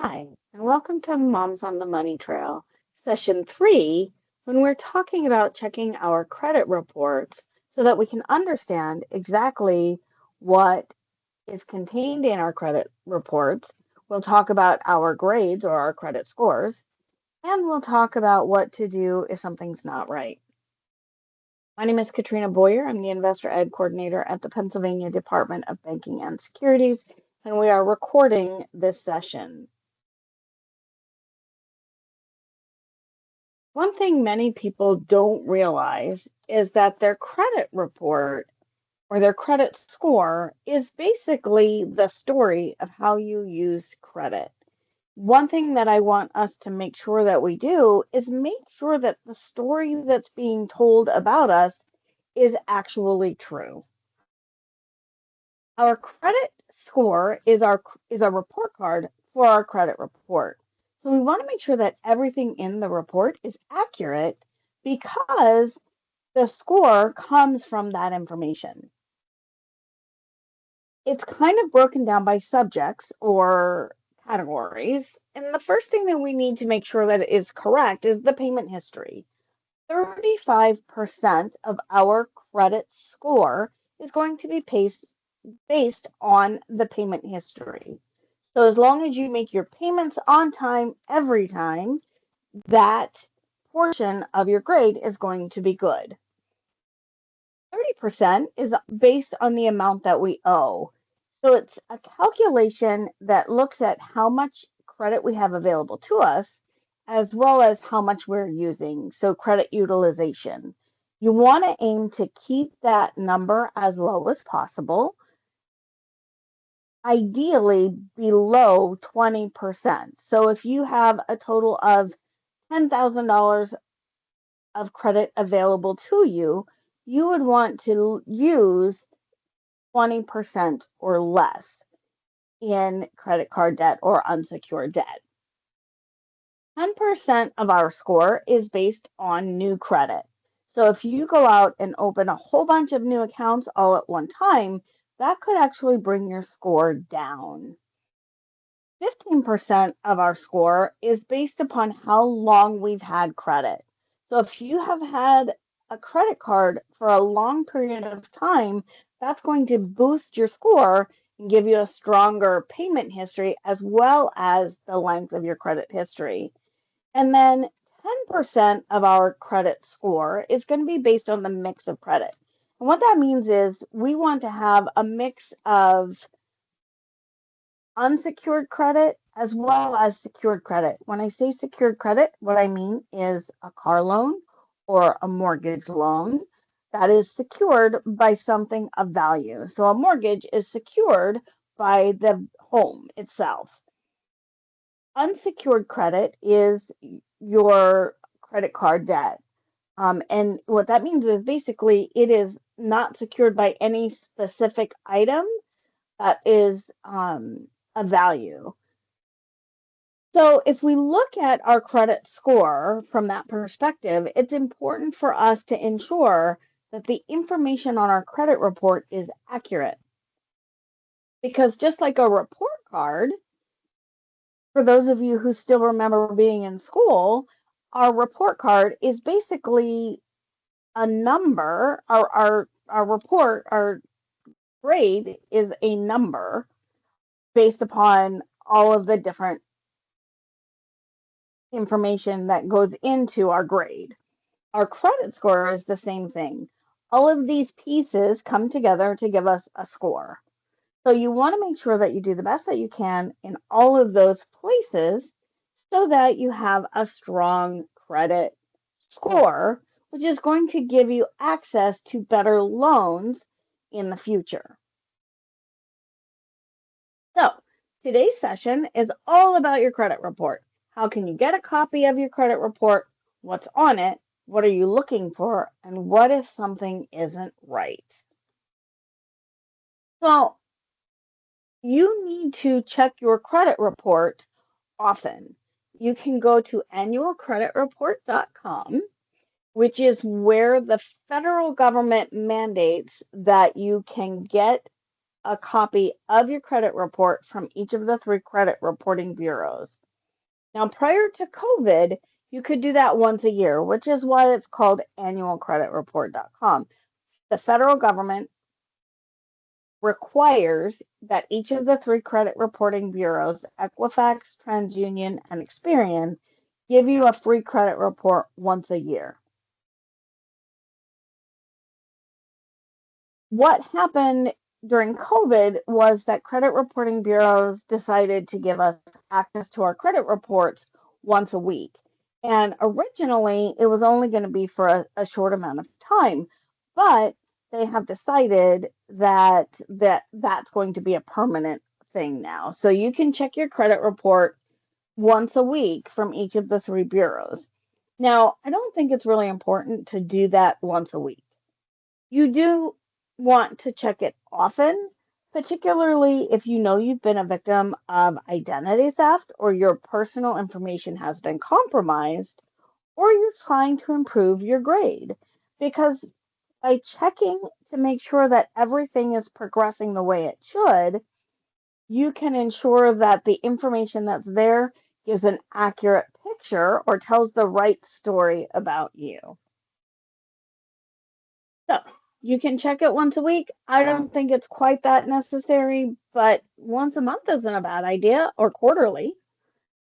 Hi, and welcome to Moms on the Money Trail, session 3, when we're talking about checking our credit reports so that we can understand exactly what is contained in our credit reports. We'll talk about our grades or our credit scores, and we'll talk about what to do if something's not right. My name is Katrina Boyer. I'm the Investor Ed Coordinator at the Pennsylvania Department of Banking and Securities, and we are recording this session. One thing many people don't realize is that their credit report or their credit score is basically the story of how you use credit. One thing that I want us to make sure that we do is make sure that the story that's being told about us is actually true. Our credit score is our report card for our credit report. So we want to make sure that everything in the report is accurate because the score comes from that information. It's kind of broken down by subjects or categories. And the first thing that we need to make sure that is correct is the payment history. 35% of our credit score is going to be based on the payment history. So as long as you make your payments on time every time, that portion of your grade is going to be good. 30% is based on the amount that we owe. So it's a calculation that looks at how much credit we have available to us, as well as how much we're using. So credit utilization. You want to aim to keep that number as low as possible, ideally below 20%. So if you have a total of $10,000 of credit available to you, you would want to use 20% or less in credit card debt or unsecured debt. 10% of our score is based on new credit. So if you go out and open a whole bunch of new accounts all at one time, that could actually bring your score down. 15% of our score is based upon how long we've had credit. So if you have had a credit card for a long period of time, that's going to boost your score and give you a stronger payment history as well as the length of your credit history. And then 10% of our credit score is going to be based on the mix of credit. And what that means is we want to have a mix of unsecured credit as well as secured credit. When I say secured credit, what I mean is a car loan or a mortgage loan that is secured by something of value. So a mortgage is secured by the home itself. Unsecured credit is your credit card debt. And what that means is basically it is not secured by any specific item that is a value. So, if we look at our credit score from that perspective, it's important for us to ensure that the information on our credit report is accurate. Because just like a report card, for those of you who still remember being in school, our report card is basically a number. Our report, our grade is a number based upon all of the different information that goes into our grade. Our credit score is the same thing. All of these pieces come together to give us a score. So you want to make sure that you do the best that you can in all of those places so that you have a strong credit score, which is going to give you access to better loans in the future. So today's session is all about your credit report. How can you get a copy of your credit report? What's on it? What are you looking for? And what if something isn't right? So you need to check your credit report often. You can go to annualcreditreport.com, which is where the federal government mandates that you can get a copy of your credit report from each of the 3 credit reporting bureaus. Now, prior to COVID, you could do that once a year, which is why it's called annualcreditreport.com. The federal government requires that each of the 3 credit reporting bureaus, Equifax, TransUnion, and Experian, give you a free credit report once a year. What happened during COVID was that credit reporting bureaus decided to give us access to our credit reports once a week. And originally, it was only going to be for a short amount of time, but they have decided that's going to be a permanent thing now. So you can check your credit report once a week from each of the 3 bureaus. Now, I don't think it's really important to do that once a week. You do want to check it often, particularly if you know you've been a victim of identity theft or your personal information has been compromised or you're trying to improve your grade. Because by checking to make sure that everything is progressing the way it should, you can ensure that the information that's there gives an accurate picture or tells the right story about you. So you can check it once a week. I don't think it's quite that necessary, but once a month isn't a bad idea, or quarterly.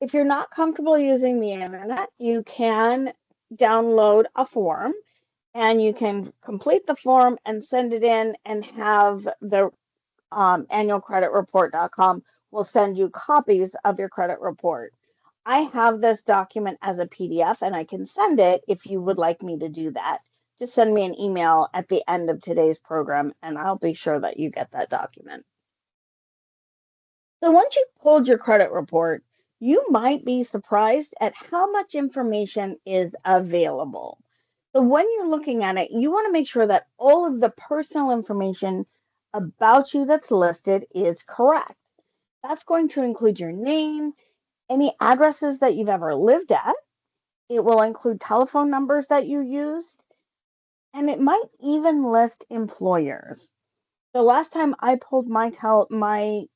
If you're not comfortable using the internet, you can download a form and you can complete the form and send it in and have the annualcreditreport.com will send you copies of your credit report. I have this document as a PDF and I can send it if you would like me to do that. Just send me an email at the end of today's program and I'll be sure that you get that document. So once you've pulled your credit report, you might be surprised at how much information is available. So when you're looking at it, you want to make sure that all of the personal information about you that's listed is correct. That's going to include your name, any addresses that you've ever lived at. It will include telephone numbers that you used, and it might even list employers. The last time I pulled my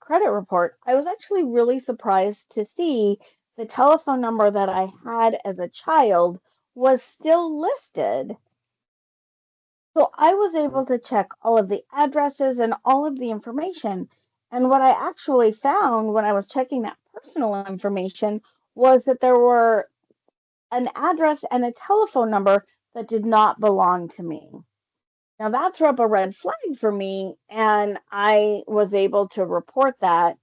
credit report, I was actually really surprised to see the telephone number that I had as a child was still listed. So I was able to check all of the addresses and all of the information. And what I actually found when I was checking that personal information was that there were an address and a telephone number that did not belong to me. Now that threw up a red flag for me, and I was able to report that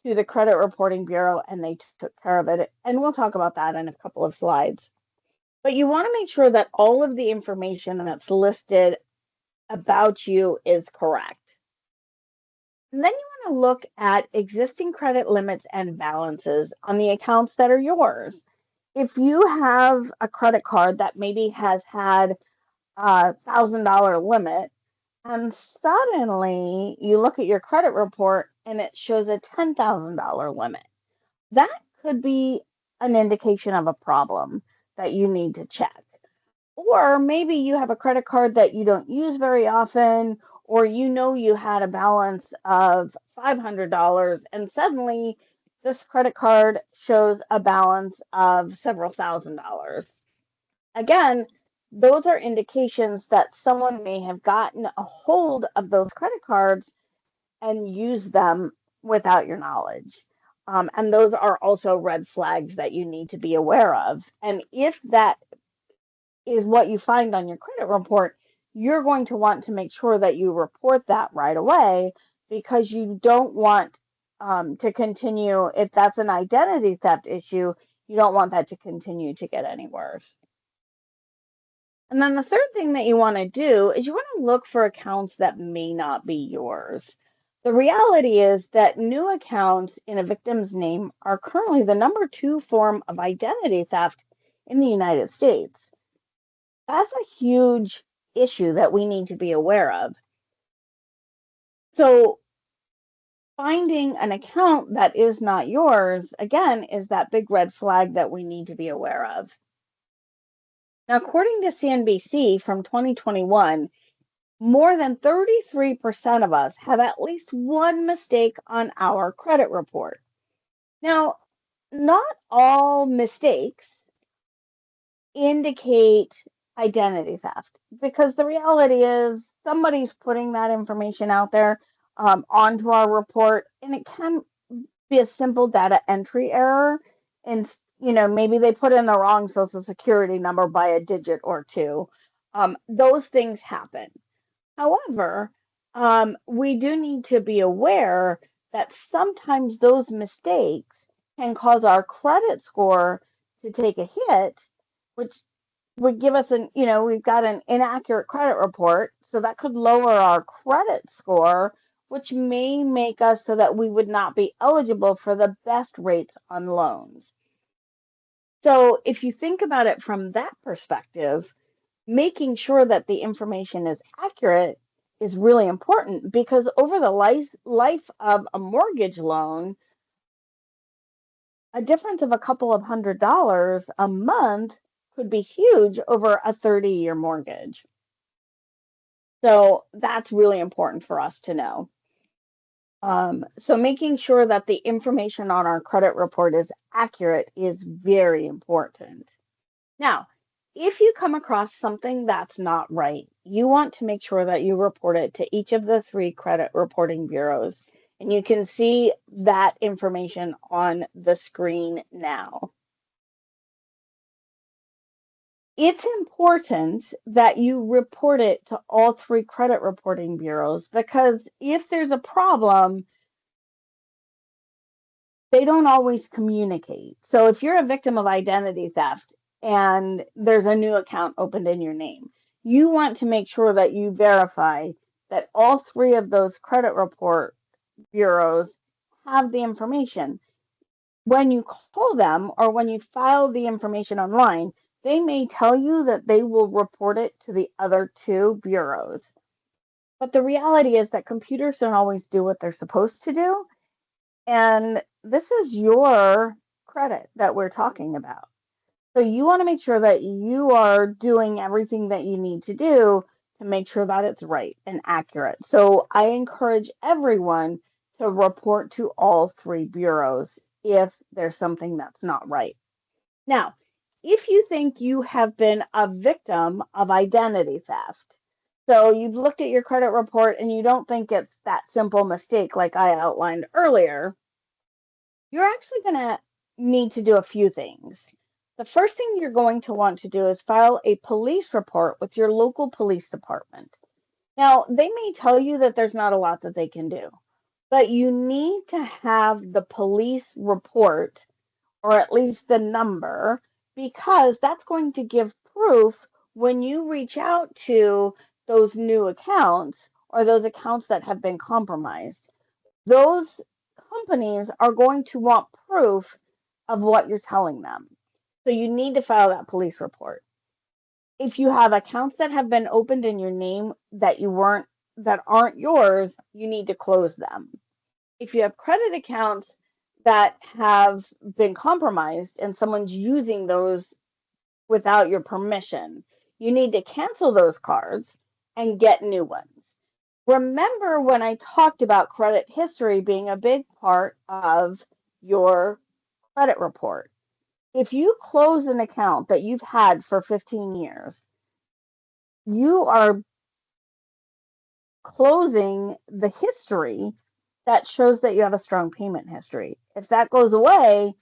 to the Credit Reporting Bureau, and they took care of it. And we'll talk about that in a couple of slides. But you want to make sure that all of the information that's listed about you is correct. And then you want to look at existing credit limits and balances on the accounts that are yours. If you have a credit card that maybe has had a $1,000 limit, and suddenly you look at your credit report and it shows a $10,000 limit, that could be an indication of a problem that you need to check. Or maybe you have a credit card that you don't use very often, or you know you had a balance of $500 and suddenly this credit card shows a balance of several $1,000s. Again, those are indications that someone may have gotten a hold of those credit cards and used them without your knowledge. And those are also red flags that you need to be aware of. And if that is what you find on your credit report, you're going to want to make sure that you report that right away because you don't want to continue, if that's an identity theft issue, you don't want that to continue to get any worse. And then the third thing that you want to do is you want to look for accounts that may not be yours. The reality is that new accounts in a victim's name are currently the #2 form of identity theft in the United States. That's a huge issue that we need to be aware of. So finding an account that is not yours, again, is that big red flag that we need to be aware of. Now, according to CNBC from 2021, more than 33% of us have at least one mistake on our credit report. Now, not all mistakes indicate identity theft, because the reality is somebody's putting that information out there onto our report, and it can be a simple data entry error. And maybe they put in the wrong social security number by a digit or two. Those things happen. However, we do need to be aware that sometimes those mistakes can cause our credit score to take a hit, which would give us we've got an inaccurate credit report. So that could lower our credit score, which may make us so that we would not be eligible for the best rates on loans. So if you think about it from that perspective, making sure that the information is accurate is really important, because over the life of a mortgage loan, a difference of a couple of $100s a month could be huge over a 30-year mortgage. So that's really important for us to know. So making sure that the information on our credit report is accurate is very important. Now, if you come across something that's not right, you want to make sure that you report it to each of the 3 credit reporting bureaus. And you can see that information on the screen now. It's important that you report it to all 3 credit reporting bureaus, because if there's a problem, they don't always communicate. So if you're a victim of identity theft and there's a new account opened in your name, you want to make sure that you verify that all 3 of those credit report bureaus have the information. When you call them or when you file the information online, they may tell you that they will report it to the other 2 bureaus. But the reality is that computers don't always do what they're supposed to do. And this is your credit that we're talking about. So you want to make sure that you are doing everything that you need to do to make sure that it's right and accurate. So I encourage everyone to report to all 3 bureaus if there's something that's not right. Now, if you think you have been a victim of identity theft, so you've looked at your credit report and you don't think it's that simple mistake like I outlined earlier, you're actually going to need to do a few things. The first thing you're going to want to do is file a police report with your local police department. Now, they may tell you that there's not a lot that they can do, but you need to have the police report, or at least the number, because that's going to give proof when you reach out to those new accounts or those accounts that have been compromised. Those companies are going to want proof of what you're telling them. So you need to file that police report. If you have accounts that have been opened in your name that aren't yours, you need to close them. If you have credit accounts that have been compromised and someone's using those without your permission, you need to cancel those cards and get new ones. Remember when I talked about credit history being a big part of your credit report? If you close an account that you've had for 15 years, you are closing the history that shows that you have a strong payment history. If that goes away,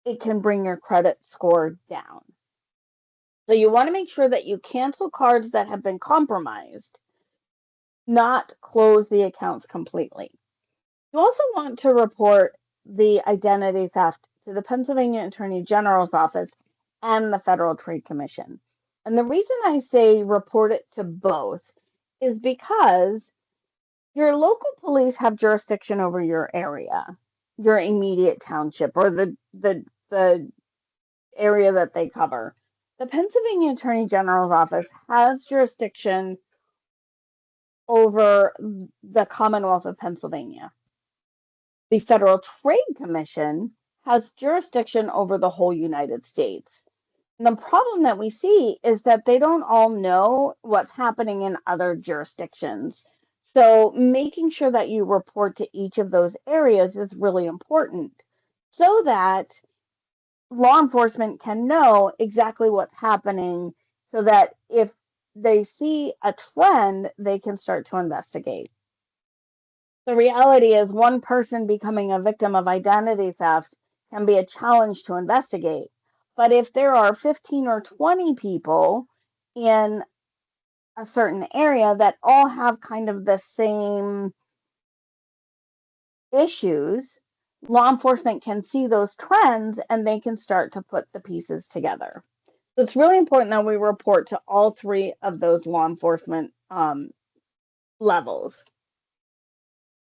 it can bring your credit score down. So you want to make sure that you cancel cards that have been compromised, not close the accounts completely. You also want to report the identity theft to the Pennsylvania Attorney General's office and the Federal Trade Commission. And the reason I say report it to both is because your local police have jurisdiction over your area, your immediate township, or the area that they cover. The Pennsylvania Attorney General's office has jurisdiction over the Commonwealth of Pennsylvania. The Federal Trade Commission has jurisdiction over the whole United States. The problem that we see is that they don't all know what's happening in other jurisdictions. So making sure that you report to each of those areas is really important so that law enforcement can know exactly what's happening so that if they see a trend, they can start to investigate. The reality is, one person becoming a victim of identity theft can be a challenge to investigate. But if there are 15 or 20 people in a certain area that all have kind of the same issues, law enforcement can see those trends and they can start to put the pieces together. So it's really important that we report to all three of those law enforcement levels.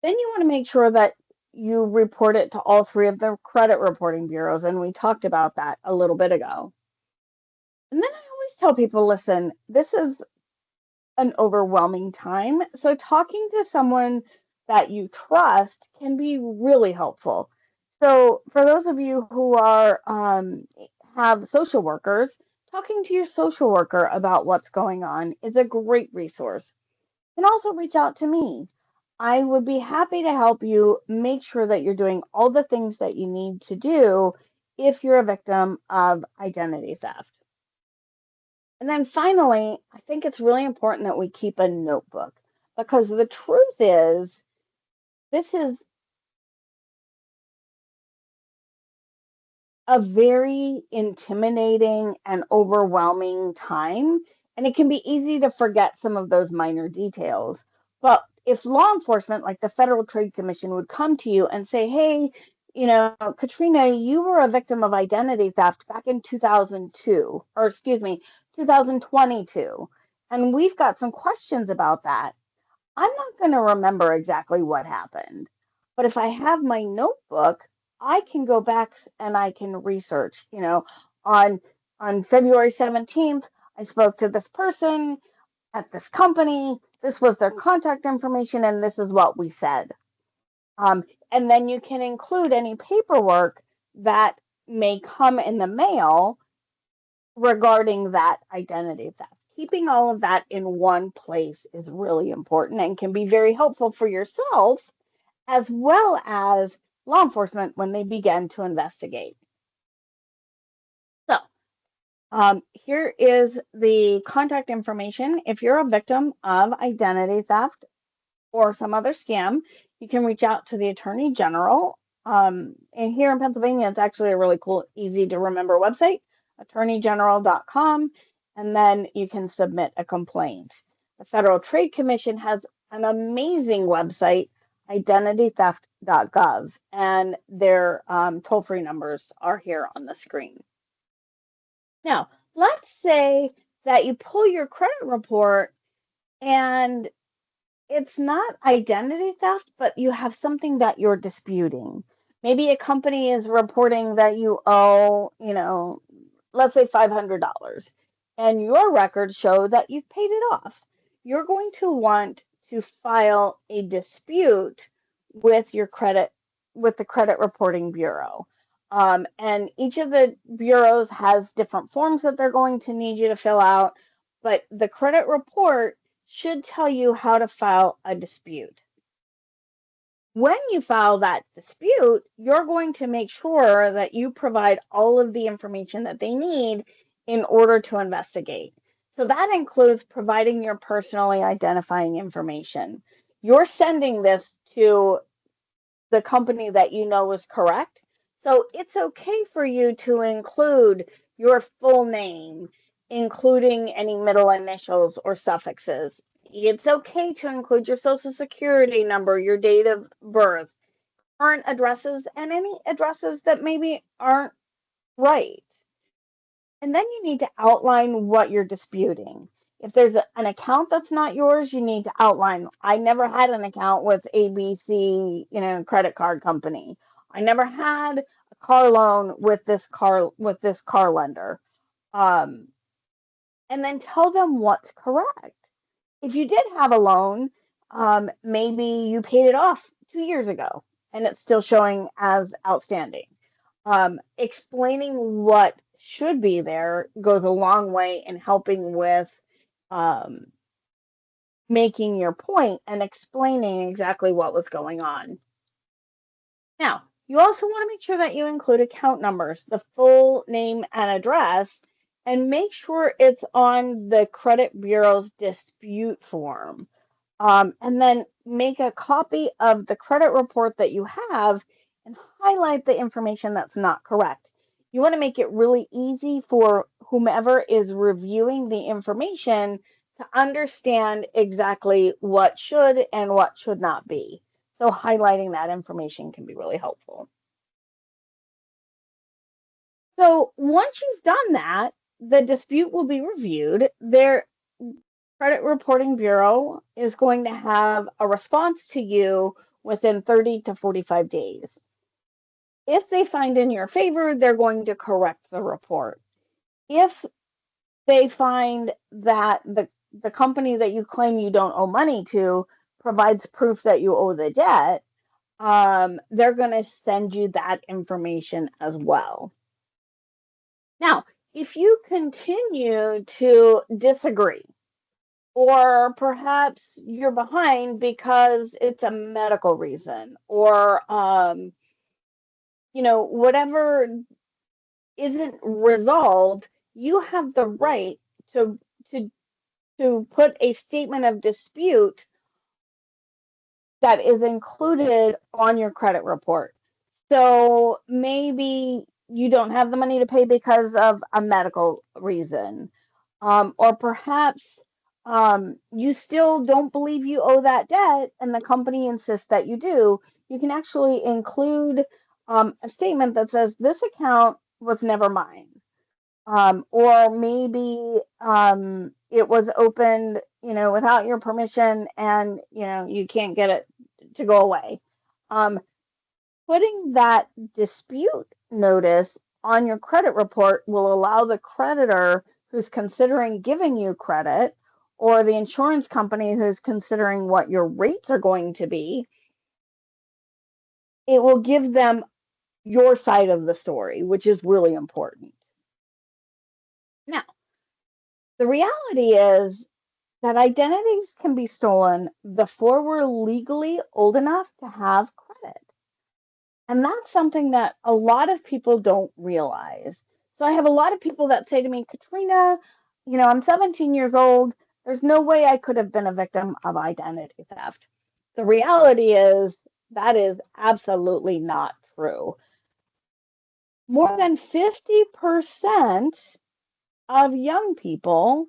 Then you want to make sure that you report it to all three of the credit reporting bureaus. And we talked about that a little bit ago. And then I always tell people, listen, this is an overwhelming time. So talking to someone that you trust can be really helpful. So for those of you who are have social workers, talking to your social worker about what's going on is a great resource. You can also reach out to me. I would be happy to help you make sure that you're doing all the things that you need to do if you're a victim of identity theft. And then finally, I think it's really important that we keep a notebook because the truth is, this is a very intimidating and overwhelming time, and it can be easy to forget some of those minor details. But if law enforcement, like the Federal Trade Commission, would come to you and say, hey, Katrina, you were a victim of identity theft back in 2002, or excuse me, 2022, and we've got some questions about that. I'm not going to remember exactly what happened, but if I have my notebook, I can go back and I can research, on February 17th, I spoke to this person at this company. This was their contact information and this is what we said. And then you can include any paperwork that may come in the mail regarding that identity theft. Keeping all of that in one place is really important and can be very helpful for yourself as well as law enforcement when they begin to investigate. So, here is the contact information. If you're a victim of identity theft or some other scam, you can reach out to the Attorney General. And here in Pennsylvania, it's actually a really cool, easy to remember website, attorneygeneral.com, and then you can submit a complaint. The Federal Trade Commission has an amazing website, identitytheft.gov, and their toll-free numbers are here on the screen. Now, let's say that you pull your credit report and it's not identity theft, but you have something that you're disputing. Maybe a company is reporting that you owe, let's say $500, and your records show that you've paid it off. You're going to want to file a dispute with with the credit reporting bureau. And each of the bureaus has different forms that they're going to need you to fill out, but the credit report should tell you how to file a dispute. When you file that dispute, you're going to make sure that you provide all of the information that they need in order to investigate. So that includes providing your personally identifying information. You're sending this to the company that you know is correct. So it's okay for you to include your full name, including any middle initials or suffixes. It's okay to include your social security number, your date of birth, current addresses, and any addresses that maybe aren't right. And then you need to outline what you're disputing. If there's an account that's not yours, you need to outline. I never had an account with ABC, credit card company. I never had a car loan with this car lender. Um, and then tell them what's correct. If you did have a loan, maybe you paid it off 2 years ago and it's still showing as outstanding. Explaining what should be there goes a long way in helping with um, making your point and explaining exactly what was going on. Now, you also want to make sure that you include account numbers, the full name and address, and make sure it's on the credit bureau's dispute form. And then make a copy of the credit report that you have and highlight the information that's not correct. You want to make it really easy for whomever is reviewing the information to understand exactly what should and what should not be. So highlighting that information can be really helpful. So once you've done that, the dispute will be reviewed. Their credit reporting bureau is going to have a response to you within 30 to 45 days. If they find in your favor, they're going to correct the report. If they find that the company that you claim you don't owe money to provides proof that you owe the debt, they're going to send you that information as well. Now, if you continue to disagree, or perhaps you're behind because it's a medical reason, or whatever isn't resolved, you have the right to to to put a statement of dispute that is included on your credit report. So maybe you don't have the money to pay because of a medical reason, or perhaps you still don't believe you owe that debt and the company insists that you do. You can actually include a statement that says, this account was never mine. Or maybe it was opened, without your permission, and you can't get it to go away. Um, Putting that dispute notice on your credit report will allow the creditor who's considering giving you credit, or the insurance company who's considering what your rates are going to be, it will give them your side of the story, which is really important. Now, the reality is that identities can be stolen before we're legally old enough to have credit. And that's something that a lot of people don't realize. So I have a lot of people that say to me, Katrina, I'm 17 years old. There's no way I could have been a victim of identity theft. The reality is that is absolutely not true. More than 50% of young people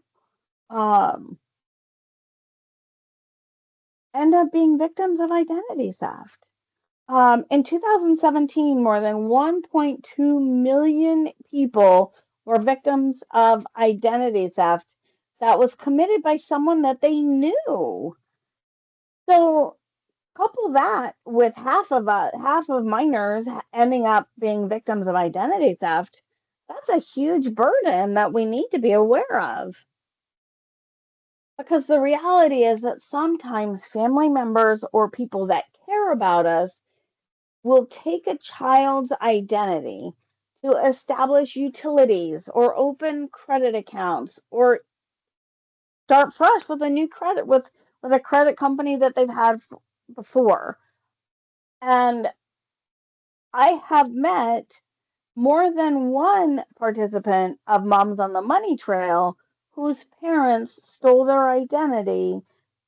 um, end up being victims of identity theft. In 2017, more than 1.2 million people were victims of identity theft that was committed by someone that they knew. So couple that with half of minors ending up being victims of identity theft. That's a huge burden that we need to be aware of. Because the reality is that sometimes family members or people that care about us will take a child's identity to establish utilities or open credit accounts or start fresh with a new credit with a credit company that they've had before. And I have met more than one participant of Moms on the Money Trail whose parents stole their identity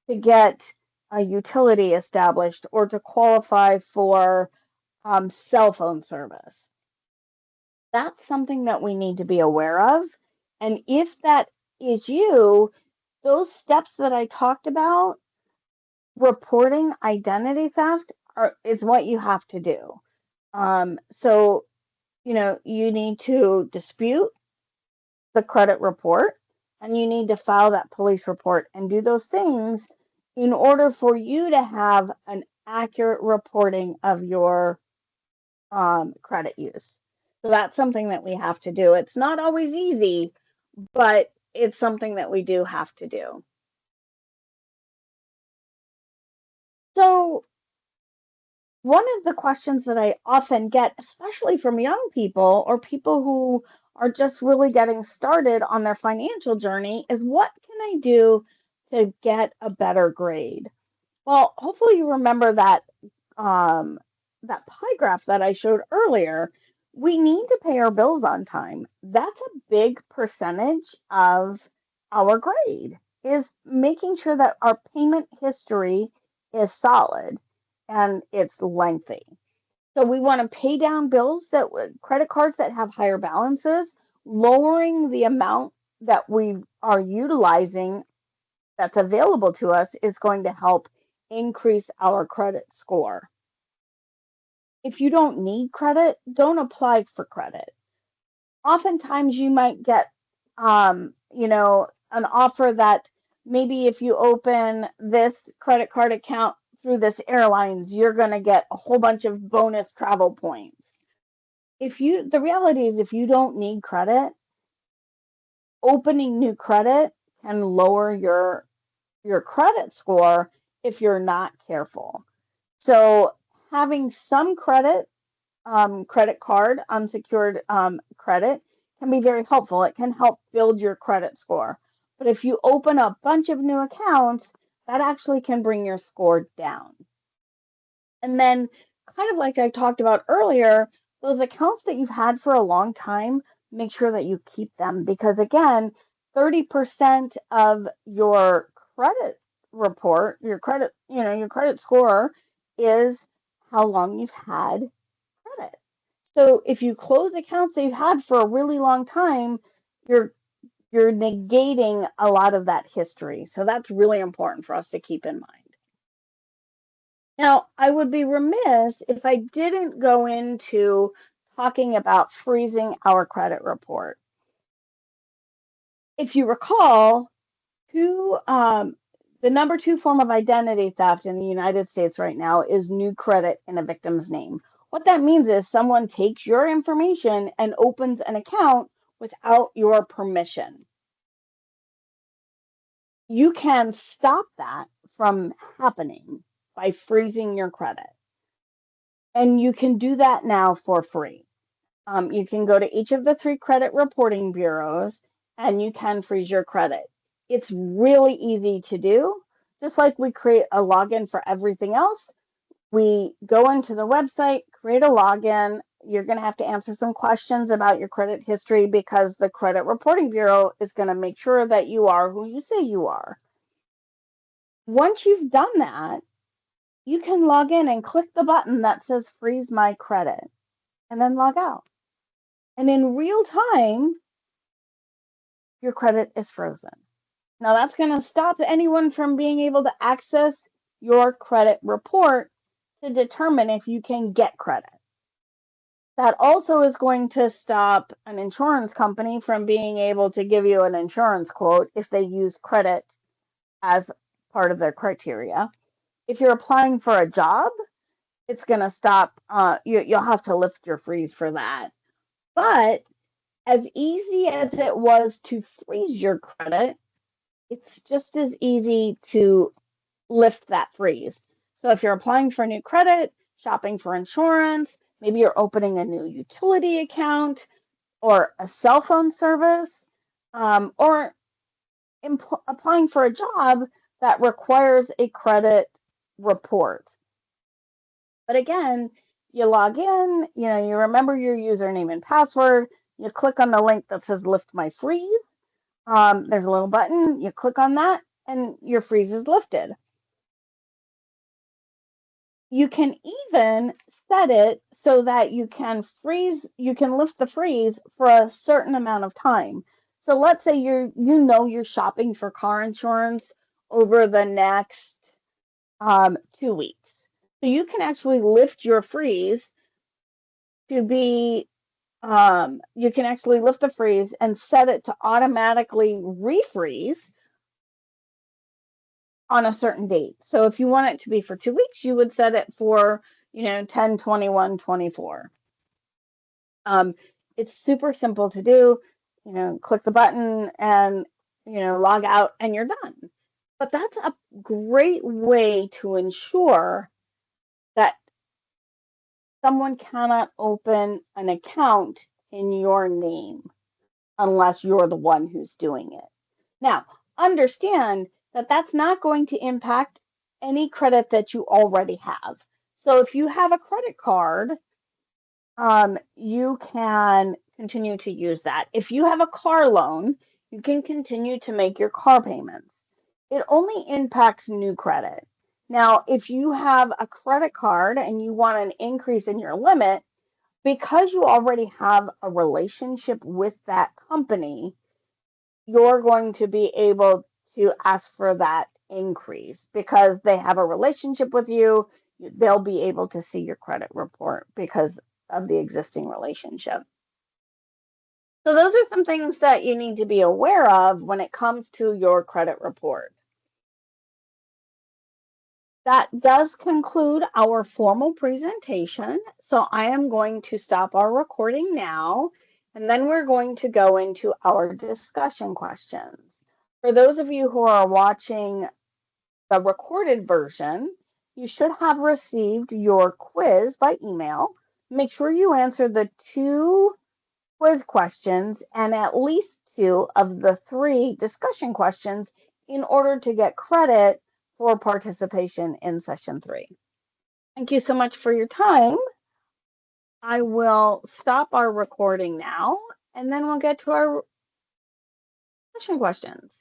to get a utility established or to qualify for cell phone service. That's something that we need to be aware of. And if that is you, those steps that I talked about, reporting identity theft is what you have to do. So, you need to dispute the credit report and you need to file that police report and do those things in order for you to have an accurate reporting of your credit use. So that's something that we have to do. It's not always easy, but it's something that we do have to do. So One of the questions that I often get, especially from young people or people who are just really getting started on their financial journey, is what can I do to get a better grade? Well, hopefully you remember um, that pie graph that I showed earlier. We need to pay our bills on time. That's a big percentage of our grade, is making sure that our payment history is solid and it's lengthy. So we want to pay down bills credit cards that have higher balances, lowering the amount that we are utilizing that's available to us is going to help increase our credit score. If you don't need credit, don't apply for credit. Oftentimes you might get, an offer that maybe if you open this credit card account through this airlines, you're going to get a whole bunch of bonus travel points. The reality is if you don't need credit, opening new credit can lower your credit score if you're not careful. So having some credit card, unsecured credit can be very helpful. It can help build your credit score. But if you open a bunch of new accounts, that actually can bring your score down. And then, kind of like I talked about earlier, those accounts that you've had for a long time, make sure that you keep them because, again, 30% of your credit report, your credit score is how long you've had credit. So if you close accounts that you've had for a really long time, you're you're negating a lot of that history. So that's really important for us to keep in mind. Now, I would be remiss if I didn't go into talking about freezing our credit report. If you recall, two, the number two form of identity theft in the United States right now is new credit in a victim's name. What that means is someone takes your information and opens an account without your permission. You can stop that from happening by freezing your credit. And you can do that now for free. You can go to each of the three credit reporting bureaus and you can freeze your credit. It's really easy to do. Just like we create a login for everything else, we go into the website, create a login. You're going to have to answer some questions about your credit history because the credit reporting bureau is going to make sure that you are who you say you are. Once you've done that, you can log in and click the button that says freeze my credit and then log out. And in real time, your credit is frozen. Now, that's going to stop anyone from being able to access your credit report to determine if you can get credit. That also is going to stop an insurance company from being able to give you an insurance quote if they use credit as part of their criteria. If you're applying for a job, it's going to stop, you'll have to lift your freeze for that. But as easy as it was to freeze your credit, it's just as easy to lift that freeze. So if you're applying for new credit, shopping for insurance, maybe you're opening a new utility account or a cell phone service, or applying for a job that requires a credit report. But again, you log in, you remember your username and password, you click on the link that says lift my freeze. There's a little button, you click on that, and your freeze is lifted. You can even set it so that you can lift the freeze for a certain amount of time. So let's say you're shopping for car insurance over the next 2 weeks. So you can actually lift your freeze to be you can actually lift the freeze and set it to automatically refreeze on a certain date. So if you want it to be for 2 weeks, you would set it for, 10, 21, 24. It's super simple to do. Click the button and, log out and you're done. But that's a great way to ensure that someone cannot open an account in your name unless you're the one who's doing it. Now, understand that that's not going to impact any credit that you already have. So if you have a credit card, you can continue to use that. If you have a car loan, you can continue to make your car payments. It only impacts new credit. Now, if you have a credit card and you want an increase in your limit, because you already have a relationship with that company, you're going to be able to ask for that increase because they have a relationship with you. They'll be able to see your credit report because of the existing relationship. So, those are some things that you need to be aware of when it comes to your credit report. That does conclude our formal presentation. So I am going to stop our recording now, and then we're going to go into our discussion questions. For those of you who are watching the recorded version, you should have received your quiz by email. Make sure you answer the 2 quiz questions and at least 2 of the 3 discussion questions in order to get credit for participation in session 3. Thank you so much for your time. I will stop our recording now, and then we'll get to our discussion questions.